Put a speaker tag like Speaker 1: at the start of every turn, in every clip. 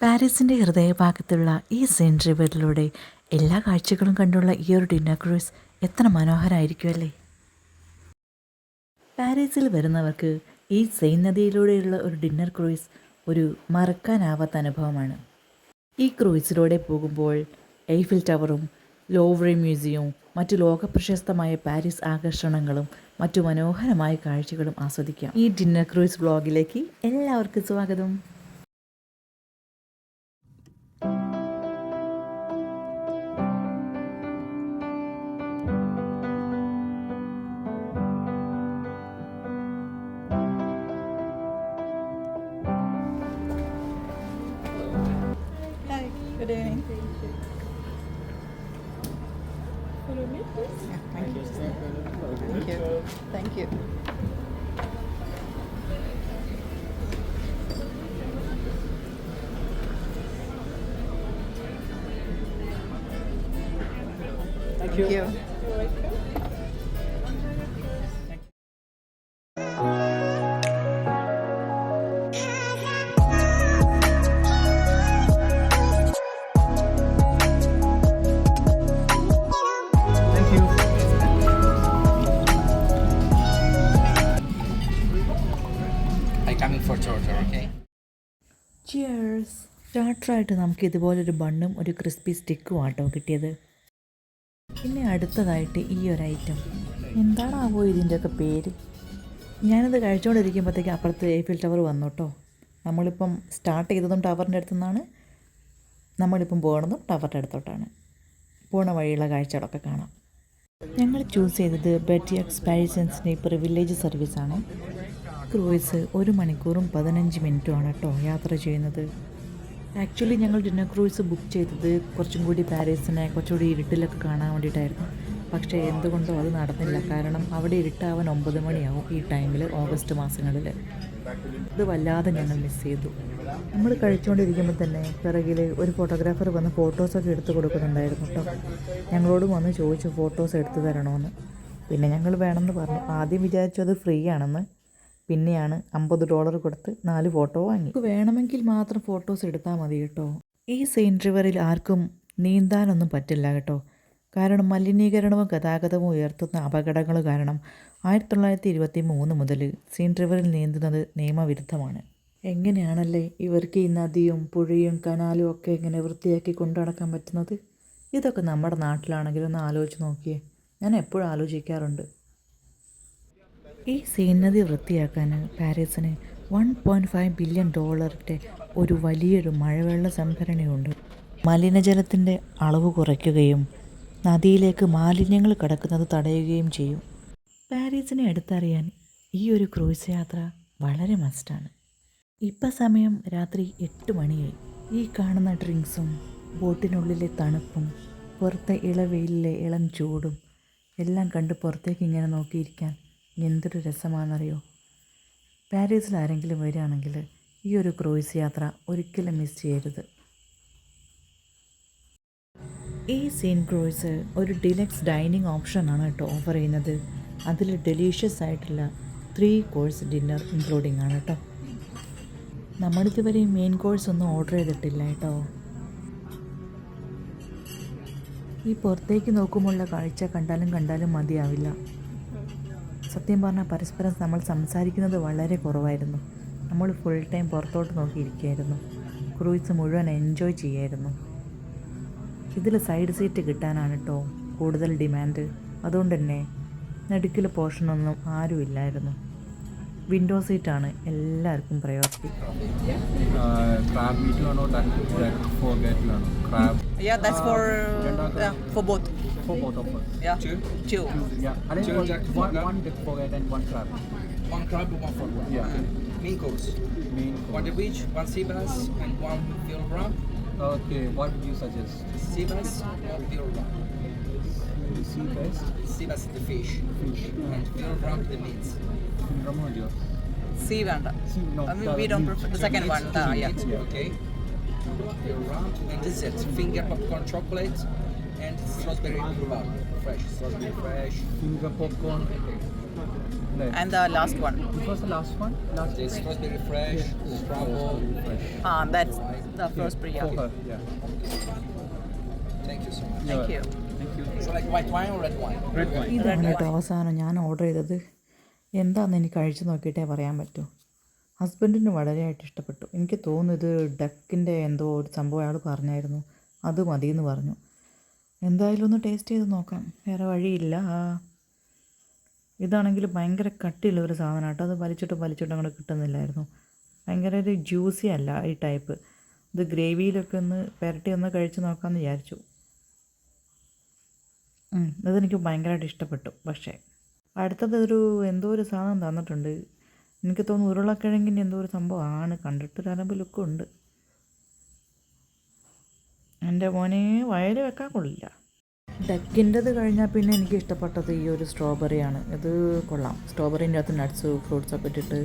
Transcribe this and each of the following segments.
Speaker 1: പാരീസിൻ്റെ ഹൃദയഭാഗത്തുള്ള ഈ സെയിൻറ്റ് റിവറിലൂടെ എല്ലാ കാഴ്ചകളും കണ്ടുള്ള ഈ ഒരു ഡിന്നർ ക്രൂസ് എത്ര മനോഹരമായിരിക്കുമല്ലേ. പാരീസിൽ വരുന്നവർക്ക് ഈ സെയിൻ നദിയിലൂടെയുള്ള ഒരു ഡിന്നർ ക്രൂസ് ഒരു മറക്കാനാവാത്ത അനുഭവമാണ്. ഈ ക്രൂസിലൂടെ പോകുമ്പോൾ എയ്ഫിൽ ടവറും ലോവ്രെ മ്യൂസിയവും മറ്റു ലോകപ്രശസ്തമായ പാരീസ് ആകർഷണങ്ങളും മറ്റു മനോഹരമായ കാഴ്ചകളും ആസ്വദിക്കാം. ഈ ഡിന്നർ ക്രൂസ് വ്ളോഗിലേക്ക് എല്ലാവർക്കും സ്വാഗതം.
Speaker 2: Good evening. Follow me, please. Thank you. Thank you. Thank you. Thank you. You're welcome.
Speaker 1: Cheers. സ്റ്റാർട്ടറായിട്ട് നമുക്ക് ഇതുപോലൊരു ബണ്ണും ഒരു ക്രിസ്പി സ്റ്റിക്കും ആട്ടോ കിട്ടിയത്. പിന്നെ അടുത്തതായിട്ട് ഈ ഒരു ഐറ്റം എന്താണാവോ ഇതിൻ്റെയൊക്കെ പേര്. ഞാനിത് കഴിച്ചുകൊണ്ടിരിക്കുമ്പോഴത്തേക്ക് അപ്പുറത്ത് എയ്ഫിൽ ടവർ വന്നു കേട്ടോ. നമ്മളിപ്പം സ്റ്റാർട്ട് ചെയ്തതും ടവറിൻ്റെ അടുത്തു നിന്നാണ്, നമ്മളിപ്പം പോകുന്നതും ടവറിൻ്റെ അടുത്തോട്ടാണ്. പോണ വഴിയുള്ള കാഴ്ചകളൊക്കെ കാണാം. ഞങ്ങൾ ചൂസ് ചെയ്തത് ബെറ്റിയക്സ് പാരീസിയൻസിൻ്റെ പ്രിവിലേജ് സർവീസാണ്. ക്രൂയിസ് 1 മണിക്കൂറും 15 മിനിറ്റുമാണ് കേട്ടോ യാത്ര ചെയ്യുന്നത്. ആക്ച്വലി ഞങ്ങൾ ഡിന്നർ ക്രൂയിസ് ബുക്ക് ചെയ്തത് കുറച്ചും കൂടി പാരീസിനെ കുറച്ചുകൂടി ഇരുട്ടിലൊക്കെ കാണാൻ വേണ്ടിയിട്ടായിരുന്നു. പക്ഷേ എന്തുകൊണ്ടോ അത് നടന്നില്ല. കാരണം അവിടെ ഇരുട്ടാവാൻ 9 മണിയാവും ഈ ടൈമിൽ, ഓഗസ്റ്റ് മാസങ്ങളിൽ. ഇത് വല്ലാതെ ഞങ്ങൾ മിസ് ചെയ്തു. നമ്മൾ കഴിച്ചുകൊണ്ടിരിക്കുമ്പോൾ തന്നെ പിറകിൽ ഒരു ഫോട്ടോഗ്രാഫർ വന്ന് ഫോട്ടോസൊക്കെ എടുത്ത് കൊടുക്കുന്നുണ്ടായിരുന്നു കേട്ടോ. ഞങ്ങളോട് വന്ന് ചോദിച്ചു ഫോട്ടോസ് എടുത്തു തരണമെന്ന്. പിന്നെ ഞങ്ങൾ വേണമെന്ന് പറഞ്ഞു. ആദ്യം വിചാരിച്ചു അത് ഫ്രീ ആണെന്ന്. പിന്നെയാണ് $50 കൊടുത്ത് 4 ഫോട്ടോ വാങ്ങി. വേണമെങ്കിൽ മാത്രം ഫോട്ടോസ് എടുത്താൽ മതി കേട്ടോ. ഈ സെയിൻറ്റ് റിവറിൽ ആർക്കും നീന്താനൊന്നും പറ്റില്ല കേട്ടോ. കാരണം മലിനീകരണവും ഗതാഗതവും ഉയർത്തുന്ന അപകടങ്ങൾ കാരണം 1923 മുതൽ സെയിൻറ്റ് റിവറിൽ നീന്തുന്നത് നിയമവിരുദ്ധമാണ്. എങ്ങനെയാണല്ലേ ഇവർക്ക് ഈ നദിയും പുഴയും കനാലും ഒക്കെ ഇങ്ങനെ വൃത്തിയാക്കി കൊണ്ടു നടക്കാൻ പറ്റുന്നത്? ഇതൊക്കെ നമ്മുടെ നാട്ടിലാണെങ്കിലും ഒന്ന് ആലോചിച്ച് നോക്കിയേ. ഞാൻ എപ്പോഴും ആലോചിക്കാറുണ്ട്. ഈ സെയിൻ നദി വൃത്തിയാക്കാൻ പാരീസിന് $1.5 ബില്യൺ ഒരു വലിയൊരു മഴവെള്ള സംഭരണിയുണ്ട്. മലിനജലത്തിൻ്റെ അളവ് കുറയ്ക്കുകയും നദിയിലേക്ക് മാലിന്യങ്ങൾ കടക്കുന്നത് തടയുകയും ചെയ്യും. പാരീസിനെ അടുത്തറിയാൻ ഈ ഒരു ക്രൂയിസ് യാത്ര വളരെ മസ്റ്റാണ്. ഇപ്പം സമയം രാത്രി 8 മണിയായി. ഈ കാണുന്ന ഡ്രിങ്ക്സും ബോട്ടിനുള്ളിലെ തണുപ്പും പുറത്തെ ഇളവെയിലിലെ ഇളം ചൂടും എല്ലാം കണ്ട് പുറത്തേക്ക് ഇങ്ങനെ നോക്കിയിരിക്കാൻ എന്തൊരു രസമാണെന്നറിയോ. പാരീസിൽ ആരെങ്കിലും വരികയാണെങ്കിൽ ഈ ഒരു ക്രൂയിസ് യാത്ര ഒരിക്കലും മിസ് ചെയ്യരുത്. ഈ സെയിൻ ക്രൂയിസ് ഒരു ഡിലക്സ് ഡൈനിങ് ഓപ്ഷനാണ് കേട്ടോ ഓഫർ ചെയ്യുന്നത്. അതിൽ ഡെലീഷ്യസ് ആയിട്ടുള്ള 3 കോഴ്സ് ഡിന്നർ ഇൻക്ലൂഡിങ് ആണ് കേട്ടോ. നമ്മളിതുവരെ മെയിൻ കോഴ്സ് ഒന്നും ഓർഡർ ചെയ്തിട്ടില്ല കേട്ടോ. ഈ പുറത്തേക്ക് നോക്കുമ്പോഴുള്ള കാഴ്ച കണ്ടാലും മതിയാവില്ല. സത്യം പറഞ്ഞാൽ പരസ്പരം നമ്മൾ സംസാരിക്കുന്നത് വളരെ കുറവായിരുന്നു. നമ്മൾ ഫുൾ ടൈം പുറത്തോട്ട് നോക്കിയിരിക്കുകയായിരുന്നു. ക്രൂയിസ് മുഴുവൻ എൻജോയ് ചെയ്യായിരുന്നു. ഇതിൽ സൈഡ് സീറ്റ് കിട്ടാനാണ് കേട്ടോ കൂടുതൽ ഡിമാൻഡ്. അതുകൊണ്ട് തന്നെ നടുക്കിലെ പോർഷനൊന്നും ആരുമില്ലായിരുന്നു. വിൻഡോ സീറ്റാണ് എല്ലാവർക്കും priority.
Speaker 2: Yeah, that's for both.
Speaker 3: For both of us.
Speaker 2: Yeah. Two.
Speaker 3: Yeah. And then one duck forget and one crab.
Speaker 4: One crab and one frog.
Speaker 3: Yeah.
Speaker 4: Main course. One the beach, one sea bass, and one field wrap.
Speaker 3: Okay. What would you suggest?
Speaker 4: Sea bass, one field wrap.
Speaker 3: Sea bass.
Speaker 4: Sea bass is the fish. And field wrap the meat.
Speaker 3: Ramodio.
Speaker 2: See, Vanda.
Speaker 3: No.
Speaker 2: I mean, we don't prefer the second one. Yeah.
Speaker 4: Okay. Field wrap. And this is it. Finger popcorn chocolate and strawberry bar. Fresh. Strawberry fresh.
Speaker 3: Finger popcorn.
Speaker 2: And the last one.
Speaker 3: What was the last one?
Speaker 4: This strawberry fresh. Strawberry fresh.
Speaker 2: That's The first
Speaker 3: For
Speaker 2: brioche.
Speaker 3: her, yeah.
Speaker 4: Thank you so much.
Speaker 2: Thank
Speaker 3: Yeah.
Speaker 2: you.
Speaker 3: Thank you.
Speaker 4: So like white wine or red wine?
Speaker 3: Red wine.
Speaker 1: ഇതാണ് കേട്ടോ അവസാനം ഞാൻ order ചെയ്തത്. എന്താണെന്ന് എനിക്ക് കഴിച്ച് നോക്കിയിട്ടേ പറയാൻ പറ്റൂ. ഹസ്ബൻഡിന് വളരെയായിട്ട് ഇഷ്ടപ്പെട്ടു. എനിക്ക് തോന്നുന്നു ഇത് ഡക്കിൻ്റെ എന്തോ ഒരു സംഭവം അയാൾ പറഞ്ഞായിരുന്നു, അത് മതിയെന്ന് പറഞ്ഞു. എന്തായാലും ഒന്ന് ടേസ്റ്റ് ചെയ്ത് നോക്കാം, വേറെ വഴിയില്ല. ഇതാണെങ്കിൽ ഭയങ്കര കട്ടിയുള്ള ഒരു സാധനം കേട്ടോ, അത് വലിച്ചിട്ട് അങ്ങോട്ട് കിട്ടുന്നില്ലായിരുന്നു. ഭയങ്കര ഒരു ജ്യൂസി അല്ല ഈ ടൈപ്പ്. ഇത് ഗ്രേവിയിലൊക്കെ ഒന്ന് പുരട്ടി ഒന്ന് കഴിച്ച് നോക്കാമെന്ന് വിചാരിച്ചു. ഇതെനിക്ക് ഭയങ്കരമായിട്ട് ഇഷ്ടപ്പെട്ടു. പക്ഷേ അടുത്തത് എന്തോ ഒരു സാധനം തന്നിട്ടുണ്ട്. എനിക്ക് തോന്നുന്നു ഉരുളക്കിഴങ്ങിൻ്റെ എന്തോ ഒരു സംഭവമാണ്. കണ്ടിട്ടൊരു അലമ്പ് ലുക്കുണ്ട്. എൻ്റെ മോനെ വയല് വെക്കാൻ കൊള്ളില്ല. ഡക്കിൻ്റെത് കഴിഞ്ഞാൽ പിന്നെ എനിക്ക് ഇഷ്ടപ്പെട്ടത് ഈ ഒരു സ്ട്രോബെറിയാണ്. ഇത് കൊള്ളാം. സ്ട്രോബെറീൻ്റെ അകത്ത് നട്ട്സ് ഫ്രൂട്ട്സൊക്കെ ഇട്ടിട്ട്.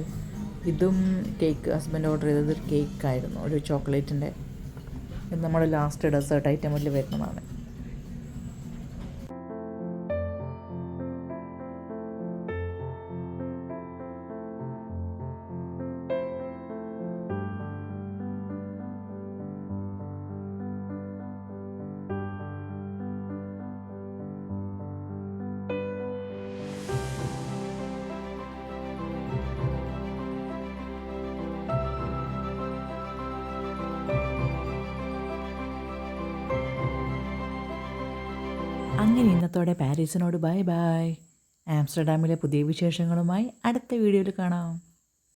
Speaker 1: ഇതും കേക്ക് ഹസ്ബൻഡ് ഓർഡർ ചെയ്തത് ഒരു കേക്കായിരുന്നു, ഒരു ചോക്ലേറ്റിൻ്റെ. ഇത് നമ്മുടെ ലാസ്റ്റ് ഡെസേർട്ട് ഐറ്റമിൽ വരുന്നതാണ്. അങ്ങനെ ഇന്നത്തോടെ പാരീസിനോട് ബൈ ബൈ. ആംസ്റ്റർഡാമിലെ പുതിയ വിശേഷങ്ങളുമായി അടുത്ത വീഡിയോയിൽ കാണാം.